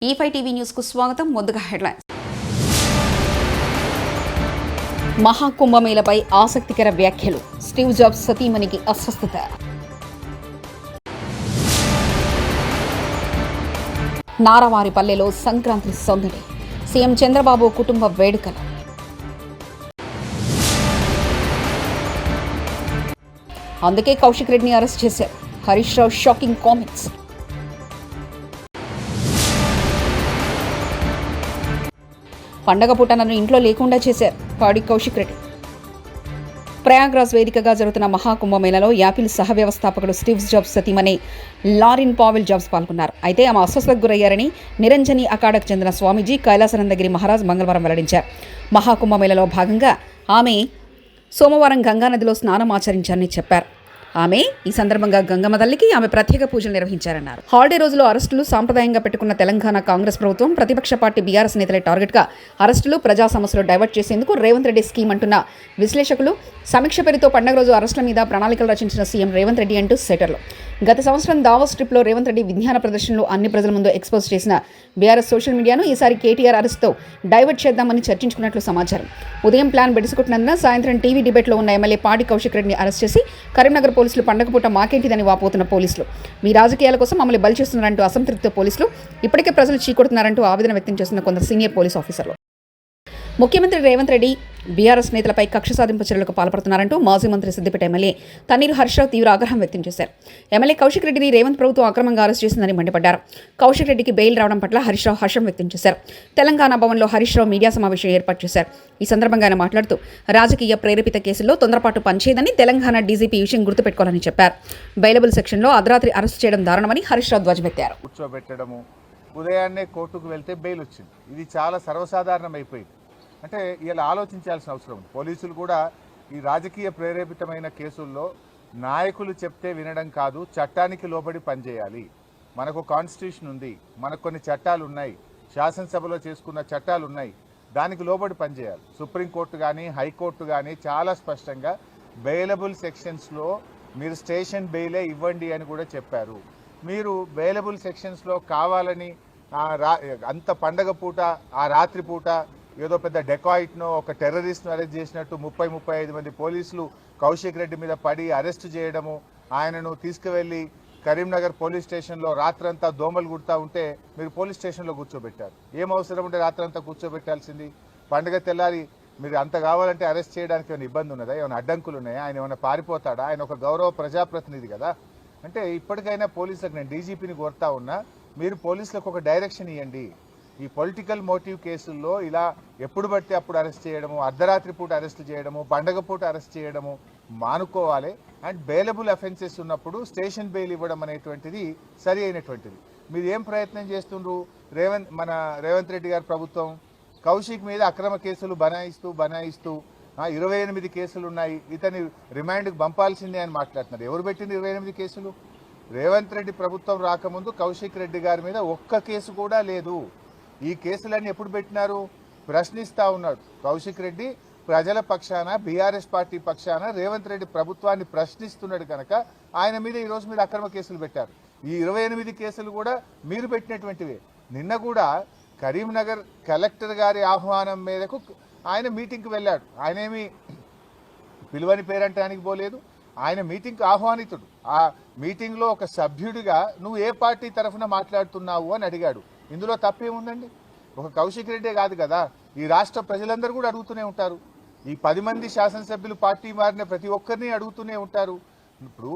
E5 TV news కు స్వాగతం. ముందుగా హెడ్లైన్స్. మహాకుంభమేళపై ఆసక్తికర వ్యాఖ్యలు. స్టీవ్ జాబ్స్ సతీమణికి అస్వస్థత. నారవారిపల్లెలో సంక్రాంతి సందడి. సీఎం చంద్రబాబు కుటుంబ వేడుకలు. అందుకే కౌశిక్ రెడ్డిని అరెస్ట్ చేశారు. Harish Rao shocking comments. పండగ పూట నన్ను ఇంట్లో లేకుండా చేశారు పాడి కౌశిక్ రెడ్డి. ప్రయాగ్రాజ్ వేదికగా జరుగుతున్న మహాకుంభమేళలో యాపిల్ సహ వ్యవస్థాపకుడు స్టీవ్ జాబ్స్ సతీమణి లారిన్ పావెల్ జాబ్స్ పాల్గొన్నారు. అయితే ఆమె అస్వస్థతకు గురయ్యారని నిరంజని అఖాడకు చెందిన స్వామీజీ కైలాసనందగిరి మహారాజ్ మంగళవారం వెల్లడించారు. మహాకుంభమేళలో భాగంగా ఆమె సోమవారం గంగానదిలో స్నానం ఆచరించారని చెప్పారు. ఆమె ఈ సందర్భంగా గంగమ్మ తల్లికి ఆమె ప్రత్యేక పూజలు నిర్వహించారన్నారు. హాలిడే రోజులో అరెస్టులు సాంప్రదాయంగా పెట్టుకున్న తెలంగాణ కాంగ్రెస్ ప్రభుత్వం ప్రతిపక్ష పార్టీ బీఆర్ఎస్ నేతలే టార్గెట్గా అరెస్టులు ప్రజా సమస్యలు డైవర్ట్ చేసేందుకు రేవంత్ రెడ్డి స్కీమ్ అంటున్న విశ్లేషకులు, సమీక్ష పేరుతో పండగ రోజు అరెస్టుల మీద ప్రణాళికలు రచించిన సీఎం రేవంత్ రెడ్డి అంటూ సెటర్లు. గత సంవత్సరం దావోస్ ట్రిప్లో రేవంత్ రెడ్డి విజ్ఞాన ప్రదర్శనలు అన్ని ప్రజల ముందు ఎక్స్పోజ్ చేసిన బీఆర్ఎస్ సోషల్ మీడియాను ఈసారి కేటీఆర్ అరెస్ట్తో డైవర్ట్ చేద్దామని చర్చించుకున్నట్లు సమాచారం. ఉదయం ప్లాన్ బెడిసుకుంటున్నందున సాయంత్రం టీవీ డిబేట్లో ఉన్న ఎమ్మెల్యే పాడి కౌశిక్ రెడ్డిని అరెస్ట్ చేసి కరీంనగర్ పోలీసులు పండగ పూట మాకేంటిదని వాపోతున్న పోలీసులు, మీ రాజకీయాల కోసం మమ్మల్ని బలి చేస్తున్నారంటూ అసంతృప్తితో పోలీసులు, ఇప్పటికే ప్రజలు చీకొడుతున్నారంటూ ఆవేదన వ్యక్తం చేస్తున్న కొందరు సీనియర్ పోలీస్ ఆఫీసర్లు. ముఖ్యమంత్రి రేవంత్ రెడ్డి బీఆర్ఎస్ నేతలపై కక్ష సాధింపు చర్యలకు పాల్పడుతున్నారంటూ మాజీ మంత్రి సిద్దిపేట ఎమ్మెల్యే తన్నీరు హర్షరావు తీవ్ర ఆగ్రహం వ్యక్తం చేశారు. ఎమ్మెల్యే కౌశిక్ రెడ్డిని రేవంత్ ప్రభుత్వం అక్రమంగా అరెస్ట్ చేసిందని మండిపడ్డారు. కౌశిక్ రెడ్డికి బెయిల్ రావడం పట్ల హరీష్ రావు హర్షం వ్యక్తం చేశారు. తెలంగాణ భవన్లో హరీష్ రావు మీడియా సమావేశం ఏర్పాటు చేశారు. ఈ సందర్భంగా ఆయన మాట్లాడుతూ రాజకీయ ప్రేరేపిత కేసుల్లో తొందరపాటు పనిచేయదని తెలంగాణ డీజీపీ విషయం గుర్తుపెట్టుకోవాలని చెప్పారు. బెయిలబుల్ సెక్షన్లో అర్ధరాత్రి అరెస్ట్ చేయడం దారుణమని హరీష్ రావు ధ్వజమెత్తారు. ఉదయాన్నే కోర్టుకు వెళ్తే బెయిల్ వచ్చింది. ఇది చాలా సర్వసాధారణం అయిపోయింది. అంటే ఇలా ఆలోచించాల్సిన అవసరం ఉంది. పోలీసులు కూడా ఈ రాజకీయ ప్రేరేపితమైన కేసుల్లో నాయకులు చెప్తే వినడం కాదు, చట్టానికి లోబడి పనిచేయాలి. మనకు కాన్స్టిట్యూషన్ ఉంది, మనకు కొన్ని చట్టాలు ఉన్నాయి, శాసనసభలో చేసుకున్న చట్టాలు ఉన్నాయి, దానికి లోబడి పనిచేయాలి. సుప్రీంకోర్టు కానీ హైకోర్టు కానీ చాలా స్పష్టంగా బెయిలబుల్ సెక్షన్స్లో మీరు స్టేషన్ బెయిలే ఇవ్వండి అని కూడా చెప్పారు. మీరు బెయిలబుల్ సెక్షన్స్లో కావాలని అంత పండగ పూట ఆ రాత్రి పూట ఏదో పెద్ద డెకాయిట్నో ఒక టెర్రరిస్ట్ను అరెస్ట్ చేసినట్టు 30-35 మంది పోలీసులు కౌశిక్ రెడ్డి మీద పడి అరెస్ట్ చేయడము, ఆయనను తీసుకువెళ్ళి కరీంనగర్ పోలీస్ స్టేషన్లో రాత్రంతా దోమలు కుడతా ఉంటే మీరు పోలీస్ స్టేషన్లో కూర్చోబెట్టారు. ఏం అవసరం ఉంటే రాత్రంతా కూర్చోబెట్టాల్సింది? పండుగ తెల్లారి మీరు అంత కావాలంటే అరెస్ట్ చేయడానికి ఏమైనా ఇబ్బంది ఉన్నదా? ఏమైనా అడ్డంకులు ఉన్నాయా? ఆయన ఏమైనా పారిపోతాడా? ఆయన ఒక గౌరవ ప్రజాప్రతినిధి కదా. అంటే ఇప్పటికైనా పోలీసులకు, నేను డీజీపీని కోరుతా ఉన్నా, మీరు పోలీసులకు ఒక డైరెక్షన్ ఇవ్వండి. ఈ పొలిటికల్ మోటివ్ కేసుల్లో ఇలా ఎప్పుడు పడితే అప్పుడు అరెస్ట్ చేయడము, అర్ధరాత్రి పూట అరెస్ట్ చేయడము, పండగ పూట అరెస్ట్ చేయడము మానుకోవాలి. అండ్ బెయిలబుల్ అఫెన్సెస్ ఉన్నప్పుడు స్టేషన్ బెయిల్ ఇవ్వడం అనేటువంటిది సరి అయినటువంటిది. మీరు ఏం ప్రయత్నం చేస్తుండ్రు? మన రేవంత్ రెడ్డి గారి ప్రభుత్వం కౌశిక్ మీద అక్రమ కేసులు బనాయిస్తూ 28 కేసులు ఉన్నాయి, ఇతని రిమాండ్కి పంపాల్సిందే అని మాట్లాడుతున్నారు. ఎవరు పెట్టింది 28 కేసులు? రేవంత్ రెడ్డి ప్రభుత్వం రాకముందు కౌశిక్ రెడ్డి గారి మీద ఒక్క కేసు కూడా లేదు. ఈ కేసులన్నీ ఎప్పుడు పెట్టినారు? ప్రశ్నిస్తూ ఉన్నాడు కౌశిక్ రెడ్డి. ప్రజల పక్షాన, బీఆర్ఎస్ పార్టీ పక్షాన రేవంత్ రెడ్డి ప్రభుత్వాన్ని ప్రశ్నిస్తున్నాడు కనుక ఆయన మీద ఈరోజు మీరు అక్రమ కేసులు పెట్టారు. ఈ 28 కేసులు కూడా మీరు పెట్టినటువంటివే. నిన్న కూడా కరీంనగర్ కలెక్టర్ గారి ఆహ్వానం మేరకు ఆయన మీటింగ్కి వెళ్ళాడు. ఆయన ఏమి పిలువని పేరంటానికి పోలేదు, ఆయన మీటింగ్కి ఆహ్వానితుడు. ఆ మీటింగ్లో ఒక సభ్యుడిగా నువ్వు ఏ పార్టీ తరఫున మాట్లాడుతున్నావు అని అడిగాడు. ఇందులో తప్పేముందండి? ఒక కౌశిక్ రెడ్డే కాదు కదా, ఈ రాష్ట్ర ప్రజలందరూ కూడా అడుగుతూనే ఉంటారు. ఈ 10 మంది శాసనసభ్యులు పార్టీ మారిన ప్రతి ఒక్కరిని అడుగుతూనే ఉంటారు. ఇప్పుడు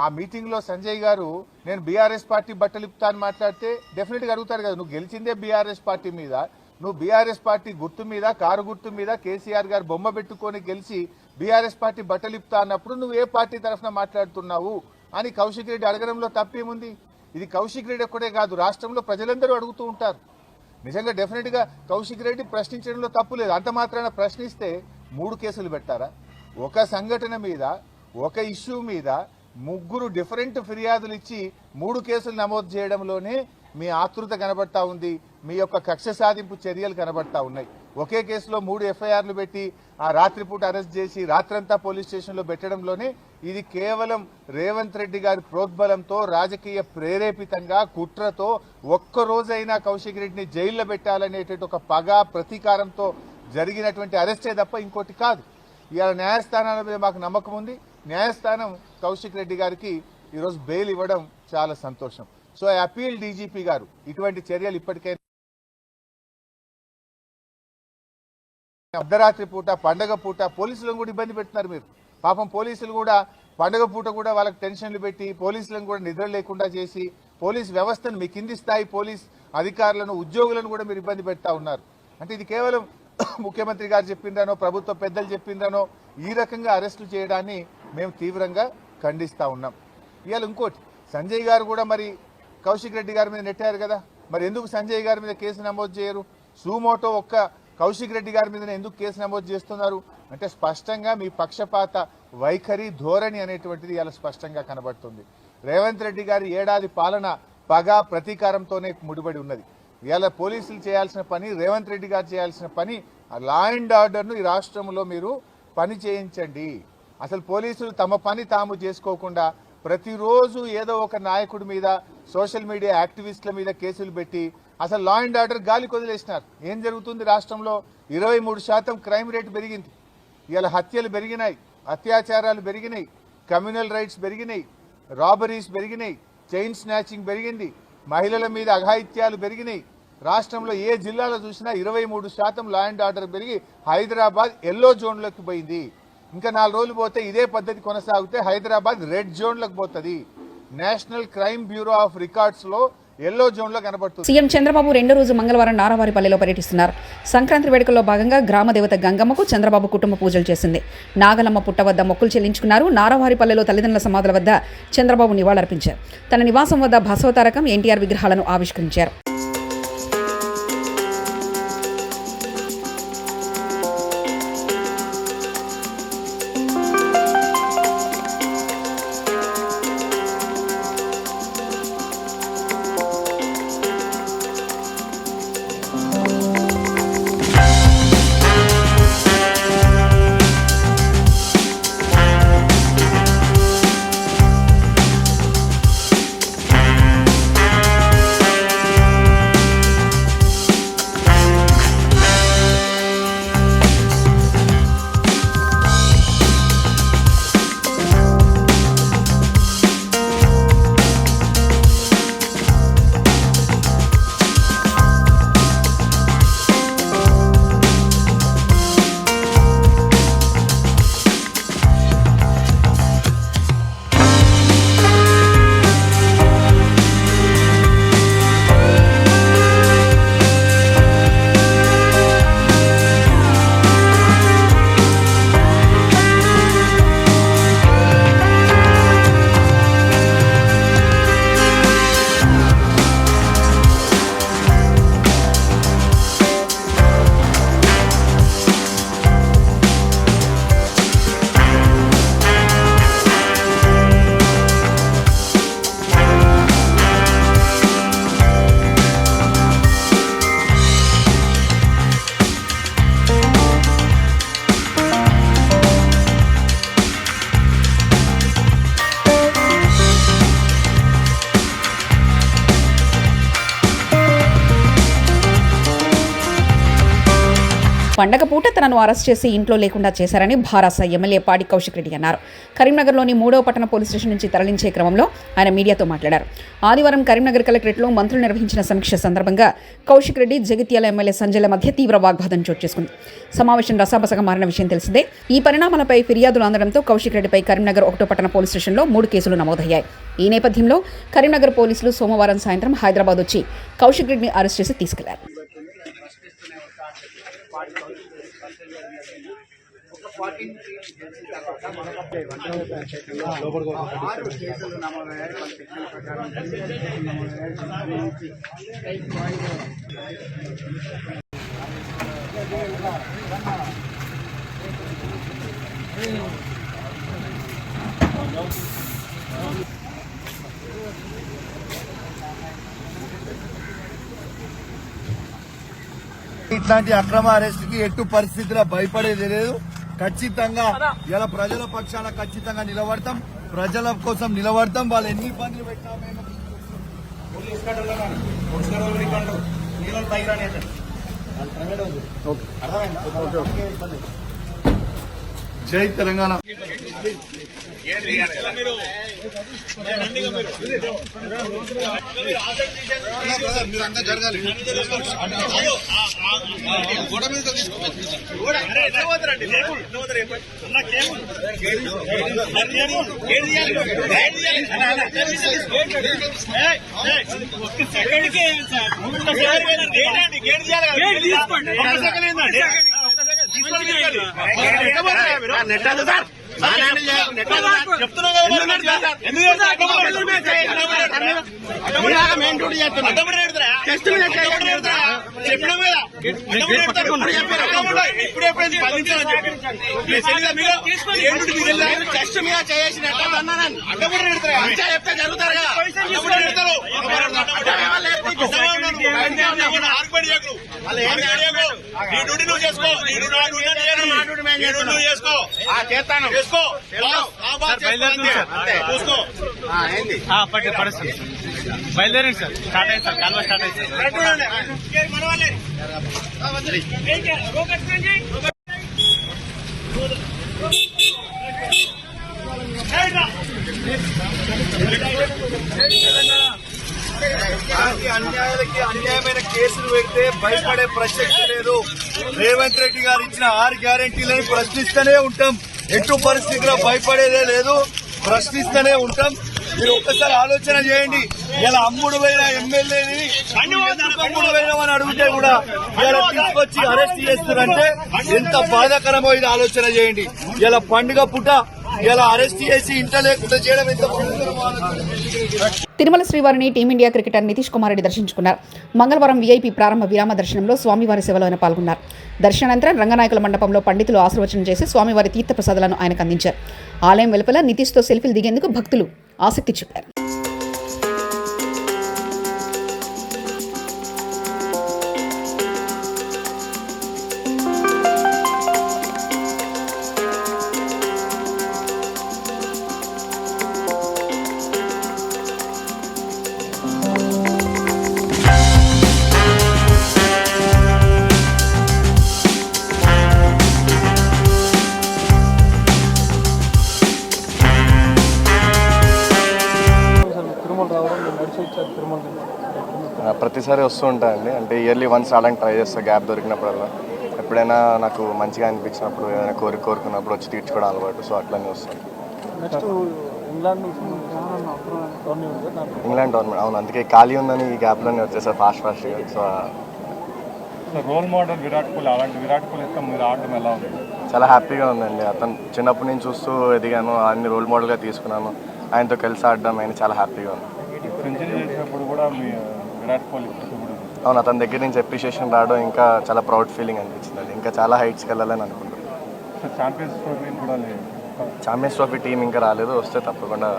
ఆ మీటింగ్లో సంజయ్ గారు నేను బీఆర్ఎస్ పార్టీ బట్టలిప్తా అని మాట్లాడితే డెఫినెట్గా అడుగుతారు కదా, నువ్వు గెలిచిందే బీఆర్ఎస్ పార్టీ మీద, నువ్వు బీఆర్ఎస్ పార్టీ గుర్తు మీద, కారు గుర్తు మీద కేసీఆర్ గారు బొమ్మ పెట్టుకొని గెలిచి బీఆర్ఎస్ పార్టీ బట్టలిప్తా అన్నప్పుడు నువ్వు ఏ పార్టీ తరఫున మాట్లాడుతున్నావు అని కౌశిక్ రెడ్డి అడగడంలో తప్పేముంది? ఇది కౌశిక్ రెడ్డి ఒక్కడే కాదు, రాష్ట్రంలో ప్రజలందరూ అడుగుతూ ఉంటారు. నిజంగా డెఫినెట్గా కౌశిక్ రెడ్డి ప్రశ్నించడంలో తప్పు లేదు. అంత మాత్రాన ప్రశ్నిస్తే 3 కేసులు పెట్టారా? ఒక సంఘటన మీద, ఒక ఇష్యూ మీద 3 డిఫరెంట్ ఫిర్యాదులు ఇచ్చి 3 కేసులు నమోదు చేయడంలోనే మీ ఆతృత కనబడతా ఉంది, మీ యొక్క కక్ష సాధింపు చర్యలు కనబడతా ఉన్నాయి. ఒకే కేసులో 3 ఎఫ్ఐఆర్లు పెట్టి ఆ రాత్రిపూట అరెస్ట్ చేసి రాత్రంతా పోలీస్ స్టేషన్లో పెట్టడంలోనే ఇది కేవలం రేవంత్ రెడ్డి గారి ప్రోద్బలంతో రాజకీయ ప్రేరేపితంగా కుట్రతో ఒక్కరోజైనా కౌశిక్ రెడ్డిని జైల్లో పెట్టాలనేటువంటి ఒక పగ ప్రతీకారంతో జరిగినటువంటి అరెస్టే తప్ప ఇంకోటి కాదు. ఇవాళ న్యాయస్థానాల మీద మాకు నమ్మకం ఉంది. న్యాయస్థానం కౌశిక్ రెడ్డి గారికి ఈరోజు బెయిల్ ఇవ్వడం చాలా సంతోషం. సో ఐ అపీల్ డీజీపీ గారు, ఇటువంటి చర్యలు ఇప్పటికైనా అర్ధరాత్రి పూట పండగ పూట పోలీసులను కూడా ఇబ్బంది పెడుతున్నారు మీరు. పాపం పోలీసులు కూడా పండగ పూట కూడా వాళ్ళకి టెన్షన్లు పెట్టి పోలీసులను కూడా నిద్ర లేకుండా చేసి పోలీస్ వ్యవస్థను మీ కింది స్థాయి పోలీస్ అధికారులను ఉద్యోగులను కూడా మీరు ఇబ్బంది పెడతా ఉన్నారు. అంటే ఇది కేవలం ముఖ్యమంత్రి గారు చెప్పిందనో ప్రభుత్వ పెద్దలు చెప్పిందనో ఈ రకంగా అరెస్టులు చేయడాన్ని మేము తీవ్రంగా ఖండిస్తా ఉన్నాం. ఇవాళ ఇంకోటి, సంజయ్ గారు కూడా మరి కౌశిక్ రెడ్డి గారి మీద నెట్టారు కదా, మరి ఎందుకు సంజయ్ గారి మీద కేసు నమోదు చేయరు? సుమోటో ఒక్క కౌశిక్ రెడ్డి గారి మీద ఎందుకు కేసు నమోదు చేస్తున్నారు అంటే స్పష్టంగా మీ పక్షపాత వైఖరి ధోరణి అనేటువంటిది ఇలా స్పష్టంగా కనబడుతుంది. రేవంత్ రెడ్డి గారి ఏడాది పాలన పగ ప్రతీకారంతోనే ముడిపడి ఉన్నది. ఇలా పోలీసులు చేయాల్సిన పని, రేవంత్ రెడ్డి గారు చేయాల్సిన పని, లా అండ్ ఆర్డర్ను ఈ రాష్ట్రంలో మీరు పని చేయించండి. అసలు పోలీసులు తమ పని తాము చేసుకోకుండా ప్రతిరోజు ఏదో ఒక నాయకుడి మీద, సోషల్ మీడియా యాక్టివిస్టుల మీద కేసులు పెట్టి అసలు లా అండ్ ఆర్డర్ గాలి కొదిలేసినారు. ఏం జరుగుతుంది రాష్ట్రంలో? 23% క్రైమ్ రేటు పెరిగింది. ఇలా హత్యలు పెరిగినాయి, అత్యాచారాలు పెరిగినాయి, కమ్యూనల్ రైట్స్ పెరిగినాయి, రాబరీస్ పెరిగినాయి, చైన్ స్నాచింగ్ పెరిగింది, మహిళల మీద అఘాయిత్యాలు పెరిగినాయి. రాష్ట్రంలో ఏ జిల్లాలో చూసినా 23% లా అండ్ ఆర్డర్ పెరిగి హైదరాబాద్ ఎల్లో జోన్లోకి పోయింది. ఇంకా 4 రోజులు పోతే ఇదే పద్ధతి కొనసాగితే హైదరాబాద్ రెడ్ జోన్లోకి పోతుంది. National crime bureau of records లో ఎల్లో జోన్ లో కనబడుతుంది. సీఎం చంద్రబాబు రెండో రోజు మంగళవారం నారావారిపల్లెలో పర్యటిస్తున్నారు. సంక్రాంతి వేడుకల్లో భాగంగా గ్రామ దేవత గంగమ్మకు చంద్రబాబు కుటుంబ పూజలు చేసింది. నాగలమ్మ పుట్ట వద్ద మొక్కులు చెల్లించుకున్నారు. నారావారిపల్లెలో తల్లిదండ్రుల సమాధుల వద్ద చంద్రబాబు నివాళులర్పించారు. తన నివాసం వద్ద బసవతారకం, ఎన్టీఆర్ విగ్రహాలను ఆవిష్కరించారు. పండగ పూట తనను అరెస్ట్ చేసి ఇంట్లో లేకుండా చేశారని భారాస ఎమ్మెల్యే పాడి కౌశిక్ రెడ్డి అన్నారు. కరీంనగర్లోని 3వ పట్టణ పోలీస్ స్టేషన్ నుంచి తరలించే క్రమంలో ఆయన మీడియాతో మాట్లాడారు. ఆదివారం కరీంనగర్ కలెక్టరేట్లో మంత్రులు నిర్వహించిన సమీక్ష సందర్భంగా కౌశిక్ రెడ్డి, జగిత్యాల ఎమ్మెల్యే సంజయ్ల మధ్య తీవ్ర వాగ్వాదం చోటు చేసుకుంది. సమావేశం రసాబసగా మారిన విషయం తెలిసిందే. ఈ పరిణామాలపై ఫిర్యాదులు అందడంతో కౌశిక్ రెడ్డిపై కరీంనగర్ 1వ పట్టణ పోలీస్ స్టేషన్లో 3 కేసులు నమోదయ్యాయి. ఈ నేపథ్యంలో కరీంనగర్ పోలీసులు సోమవారం సాయంత్రం హైదరాబాద్ వచ్చి కౌశిక్ రెడ్డిని అరెస్ట్ చేసి తీసుకెళ్లారు. ఇట్లాంటి అక్రమ అరెస్ట్ కి ఎట్టు పరిస్థితిలో భయపడేది లేదు. ఖచ్చితంగా ఇలా ప్రజల పక్షాన ఖచ్చితంగా నిలబడతాం, ప్రజల కోసం నిలబడతాం. వాళ్ళు ఎన్ని ఇబ్బందులు పెట్టినా మేము జై తెలంగాణ. మీరంతా జరగాలి. బయలుదేరండి సార్. స్టార్ట్ అయింది సార్. కాల్వ స్టార్ట్ అయింది అన్యాయాలకి అన్యాయమైన కేసులు పెడితే భయపడే ప్రసక్తి లేదు. రేవంత్ రెడ్డి గారు ఇచ్చిన 6 గ్యారెంటీలను ప్రశ్నిస్తూనే ఉంటాం. ఎటు పరిస్థితిలో భయపడేదే లేదు, ప్రశ్నిస్తూనే ఉంటాం. మీరు ఒక్కసారి ఆలోచన చేయండి. ఇలా అమ్ముడు పోయిన ఎమ్మెల్యేని అమ్ముడు పోయినామని అడిగితే కూడా ఇలా తీసుకొచ్చి అరెస్ట్ చేస్తారంటే ఎంత బాధాకరమో ఇది ఆలోచన చేయండి. ఇలా పండుగ పూట ఇలా అరెస్ట్ చేసి ఇంట లేకుండా చేయడం ఎంత తిరుమల శ్రీవారిని టీమిండియా క్రికెటర్ నితీష్ కుమార్ రెడ్డి దర్శించుకున్నారు. మంగళవారం వీఐపీ ప్రారంభ విరామ దర్శనంలో స్వామివారి సేవలో ఆయన పాల్గొన్నారు. దర్శనానంతరం రంగనాయకుల మండపంలో పండితులు ఆశీర్వచనం చేసి స్వామివారి తీర్థప్రసాదాలను ఆయనకు అందించారు. ఆలయం వెలుపల నితీష్తో సెల్ఫీలు దిగేందుకు భక్తులు ఆసక్తి చూపారు. ప్రతిసారి వస్తూ ఉంటాయండి. అంటే ఇయర్లీ వన్స్ రావడానికి ట్రై చేస్తా గ్యాప్ దొరికినప్పుడల్లా. ఎప్పుడైనా నాకు మంచిగా అనిపించినప్పుడు ఏదైనా కోరుకున్నప్పుడు వచ్చి తీర్చుకోవడం అలవాటు. సో అట్లనే వస్తాను. ఇంగ్లాండ్ టోర్నమెంట్ అవును, అందుకే ఖాళీ ఉందని ఈ గ్యాప్లోనే వచ్చేసారు ఫాస్ట్గా. So role model Virat Kohli, అలాంటి విరాట్ కోహ్లీ మీరు ఆడడం ఎలా ఉంది? చాలా హ్యాపీగా ఉందండి. అతను చిన్నప్పటి నుంచి చూస్తూ ఎదిగాను, అన్ని రోల్ మోడల్గా తీసుకున్నాను. ఆయనతో కలిసి ఆడడం ఆయన చాలా హ్యాపీగా ఉంది. సెంచరీ చేసినప్పుడు కూడా మీ విరాట్ కోహ్లీ అవును, అతని దగ్గర నుంచి అప్రిషియేషన్ రావడం ఇంకా చాలా ప్రౌడ్ ఫీలింగ్ అనిపించింది. అది ఇంకా చాలా హైట్స్కి వెళ్ళాలని అనుకుంటున్నాను. ఛాంపియన్స్ ట్రోఫీ టీం ఇంకా రాలేదు, వస్తే తప్పకుండా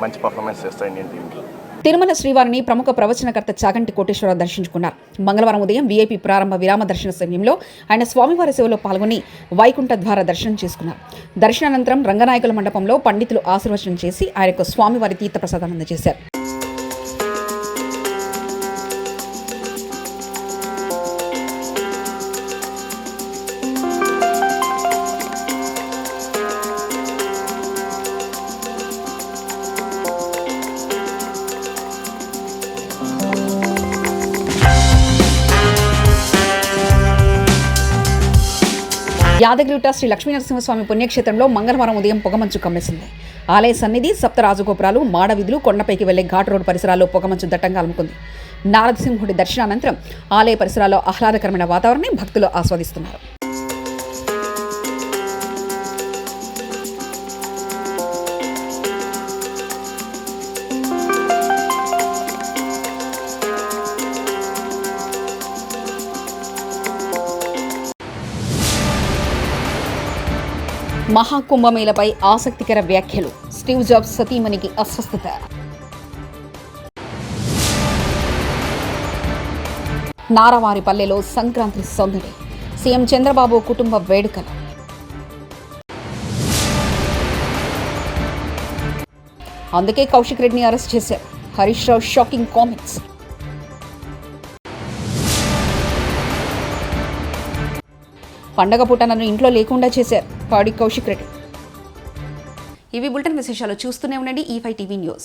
మంచి పర్ఫార్మెన్స్ చేస్తాయి ఇండియన్ టీంకి. తిరుమల శ్రీవారిని ప్రముఖ ప్రవచనకర్త చాగంటి కోటేశ్వరరావు దర్శించుకున్నారు. మంగళవారం ఉదయం వీఐపీ ప్రారంభ విరామ దర్శన సమయంలో ఆయన స్వామివారి సేవలో పాల్గొని వైకుంఠ ద్వార దర్శనం చేసుకున్నారు. దర్శనానంతరం రంగనాయకుల మండపంలో పండితులు ఆశీర్వచనం చేసి ఆయనకు స్వామివారి తీర్థప్రసాదాలు అందజేశారు. యాదగిరిగుట్ట శ్రీ లక్ష్మీనరసింహస్వామి పుణ్యక్షేత్రంలో మంగళవారం ఉదయం పొగమంచు కమ్మేసింది. ఆలయ సన్నిధి, సప్త రాజగోపురాలు, మాడవీధులు, కొండపైకి వెళ్లే ఘాట్ రోడ్ పరిసరాల్లో పొగమంచు దట్టంగా అలుముకుంది. నారదసింహుడి దర్శనానంతరం ఆలయ పరిసరాల్లో ఆహ్లాదకరమైన వాతావరణాన్ని భక్తులు ఆస్వాదిస్తున్నారు. మహాకుంభమేళపై ఆసక్తికర వ్యాఖ్యలు. స్టీవ్ జాబ్స్ సతీమణికి అస్వస్థత. నారవారిపల్లెలో సంక్రాంతి సందడి, సీఎం చంద్రబాబు కుటుంబ వేడుకలు. అందుకే కౌశిక్ రెడ్డిని అరెస్ట్ చేశారు. Harish Rao shocking comments. పండగ పూట నన్ను ఇంట్లో లేకుండా చేశారు పాడి కౌశిక్ రెడ్డి. ఇవి బులెటిన్ విశేషాలు. చూస్తూనే ఉండండి E5 టీవీ న్యూస్.